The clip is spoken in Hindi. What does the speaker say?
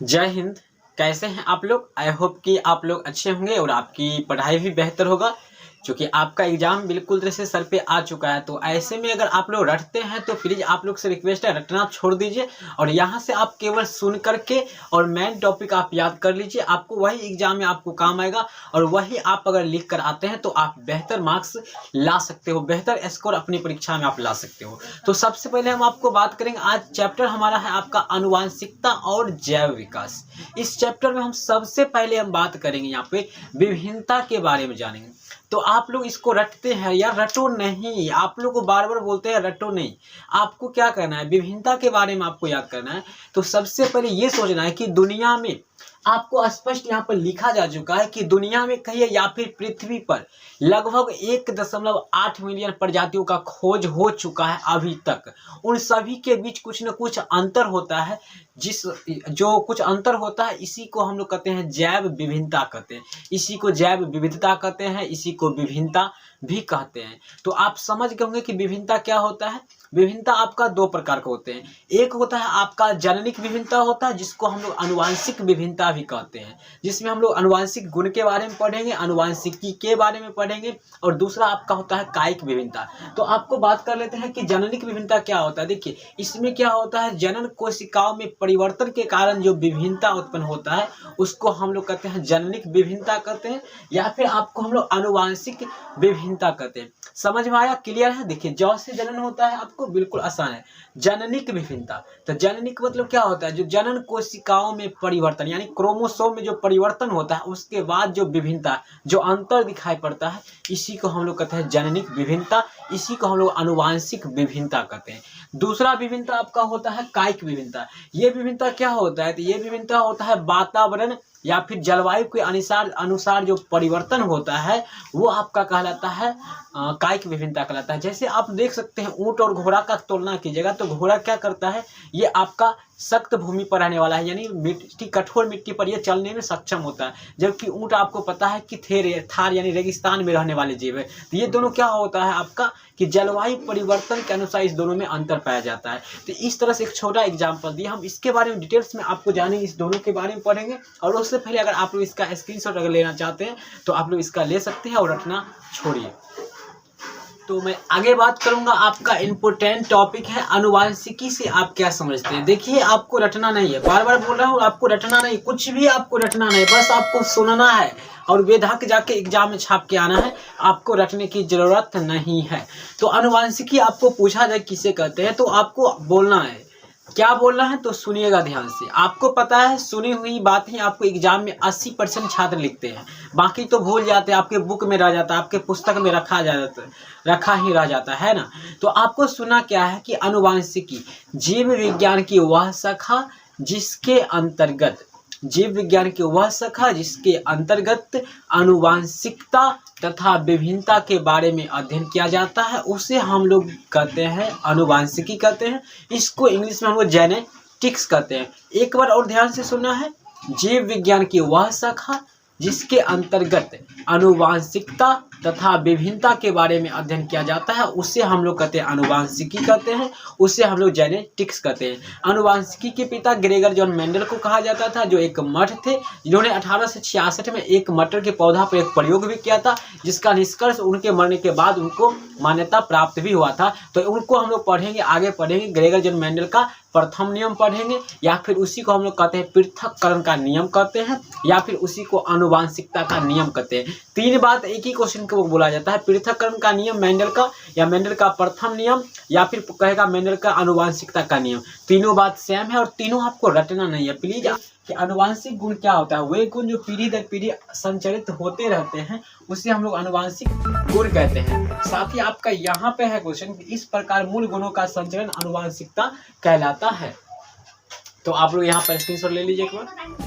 जय हिंद। कैसे हैं आप लोग? आई होप कि आप लोग अच्छे होंगे और आपकी पढ़ाई भी बेहतर होगा, क्योंकि आपका एग्जाम बिल्कुल तरह से सर पे आ चुका है। तो ऐसे में अगर आप लोग रटते हैं तो प्लीज़ आप लोग से रिक्वेस्ट है, रटना छोड़ दीजिए और यहाँ से आप केवल सुन करके और मेन टॉपिक आप याद कर लीजिए। आपको वही एग्जाम में आपको काम आएगा और वही आप अगर लिख कर आते हैं तो आप बेहतर मार्क्स ला सकते हो, बेहतर स्कोर अपनी परीक्षा में आप ला सकते हो। तो सबसे पहले हम आपको बात करेंगे, आज चैप्टर हमारा है आपका आनुवांशिकता और जैव विकास। इस चैप्टर में हम सबसे पहले हम बात करेंगे यहाँ पे विभिन्नता के बारे में जानेंगे। तो आप लोग इसको रटते हैं या रटो नहीं, आप लोग को बार बार बोलते हैं रटो नहीं। आपको क्या करना है, विभिन्नता के बारे में आपको याद करना है। तो सबसे पहले ये सोचना है कि दुनिया में आपको स्पष्ट यहाँ पर लिखा जा चुका है कि दुनिया में कहिए या फिर पृथ्वी पर लगभग 1.8 मिलियन प्रजातियों का खोज हो चुका है अभी तक। उन सभी के बीच कुछ न कुछ अंतर होता है, जो कुछ अंतर होता है इसी को हम लोग कहते हैं जैव विभिन्नता कहते हैं, इसी को जैव विविधता कहते हैं, इसी को विभिन्नता भी कहते हैं। तो आप समझ गए होंगे कि विभिन्नता क्या होता है। विभिन्नता आपका दो प्रकार के होते हैं, एक होता है आपका जननिक विभिन्नता होता है, जिसको हम लोग आनुवांशिक विभिन्नता भी कहते हैं, जिसमें हम लोग आनुवांशिक गुण के बारे में पढ़ेंगे, आनुवांशिकी के बारे में पढ़ेंगे। और दूसरा आपका होता है कायिक विभिन्नता। तो आपको बात कर लेते हैं कि जननिक विभिन्नता क्या होता है। देखिए इसमें क्या होता है, जनन कोशिकाओं में परिवर्तन के कारण जो विभिन्नता उत्पन्न होता है उसको हम लोग कहते हैं जननिक विभिन्नता कहते हैं, या फिर आपको हम लोग आनुवांशिक विभिन्नता कहते हैं। समझ में आया? क्लियर है? देखिए जौ से जनन होता है, आपको बिल्कुल आसान है। जननिक विभिन्नता, तो जननिक मतलब क्या होता है, जो जनन कोशिकाओं में परिवर्तन यानी क्रोमोसोम में जो परिवर्तन होता है उसके बाद जो विभिन्नता, जो अंतर दिखाई पड़ता है, इसी को हम लोग कहते हैं जननिक विभिन्नता, इसी को हम लोग आनुवांशिक विभिन्नता कहते हैं। दूसरा विभिन्नता आपका होता है कायिक विभिन्नता। ये विभिन्नता क्या होता है, तो ये विभिन्नता होता है वातावरण या फिर जलवायु के अनुसार जो परिवर्तन होता है वो आपका कहलाता है कायिक विभिन्नता कहलाता है। जैसे आप देख सकते हैं ऊंट और घोड़ा का तुलना कीजिएगा तो घोड़ा क्या करता है, ये आपका सख्त भूमि पर रहने वाला है, यानी मिट्टी, कठोर मिट्टी पर ये चलने में सक्षम होता है, जबकि ऊंट आपको पता है कि थार यानी रेगिस्तान में रहने वाले जीव है। तो ये दोनों क्या होता है आपका कि जलवायु परिवर्तन के अनुसार इस दोनों में अंतर पाया जाता है। तो इस तरह से एक छोटा एग्जाम्पल दिया, हम इसके बारे में डिटेल्स में आपको जानेंगे, इस दोनों के बारे में पढ़ेंगे। और उससे पहले अगर आप लोग इसका स्क्रीनशॉट अगर लेना चाहते हैं तो आप लोग इसका ले सकते हैं और रटना छोड़िए। तो मैं आगे बात करूंगा, आपका इम्पोर्टेंट टॉपिक है आनुवांशिकी से आप क्या समझते हैं। देखिए आपको रटना नहीं है, बार बार बोल रहा हूँ, आपको रटना नहीं, कुछ भी आपको रटना नहीं, बस आपको सुनना है और बेधक जाके एग्जाम में छाप के आना है, आपको रटने की जरूरत नहीं है। तो आनुवांशिकी आपको पूछा जाए किसे कहते हैं तो आपको बोलना है, क्या बोलना है तो सुनिएगा ध्यान से। आपको पता है सुनी हुई बात ही आपको एग्जाम में 80% छात्र लिखते हैं, बाकी तो भूल जाते हैं, आपके बुक में रह जाता है, आपके पुस्तक में रखा ही रह जाता है ना। तो आपको सुना क्या है कि आनुवांशिकी जीव विज्ञान की वह शाखा जिसके अंतर्गत आनुवांशिकता तथा विभिन्नता के बारे में अध्ययन किया जाता है, उसे हम लोग कहते हैं आनुवांशिकी कहते हैं। इसको इंग्लिश में हम लोग जेनेटिक्स कहते हैं। एक बार और ध्यान से सुनना है, जीव विज्ञान की वह शाखा जिसके अंतर्गत आनुवांशिकता तथा विभिन्नता के बारे में अध्ययन किया जाता है उसे हम लोग कहते हैं आनुवांशिकी कहते हैं, उसे हम लोग जेनेटिक्स कहते हैं। आनुवांशिकी के पिता ग्रेगर जॉन मेंडल को कहा जाता था, जो एक मठ थे, जिन्होंने 1866 में एक मटर के पौधा पर एक प्रयोग भी किया था, जिसका निष्कर्ष उनके मरने के बाद उनको मान्यता प्राप्त भी हुआ था। तो उनको हम लोग पढ़ेंगे, आगे पढ़ेंगे, ग्रेगर जॉन मेंडल का प्रथम नियम पढ़ेंगे, या फिर उसी को हम लोग कहते हैं पृथक्करण का नियम कहते हैं, या फिर उसी को आनुवांशिकता का नियम कहते हैं। तीन बात एक ही क्वेश्चन को बोला जाता है, पृथक्करण का नियम मेंडल का, या मेंडल का प्रथम नियम, या फिर कहेगा मेंडल का आनुवांशिकता का नियम। तीनों बात सेम है और तीनों आपको रटना नहीं है प्लीज। कि आनुवांशिक गुण क्या होता है, वे गुण जो पीढ़ी दर पीढ़ी संचरित होते रहते हैं उसे हम लोग आनुवांशिक गुण कहते हैं। साथ ही आपका यहाँ पे है क्वेश्चन, इस प्रकार मूल गुणों का संचरण आनुवांशिकता कहलाता है। तो आप लोग यहाँ पर स्क्रीनशॉट ले लीजिए एक बार।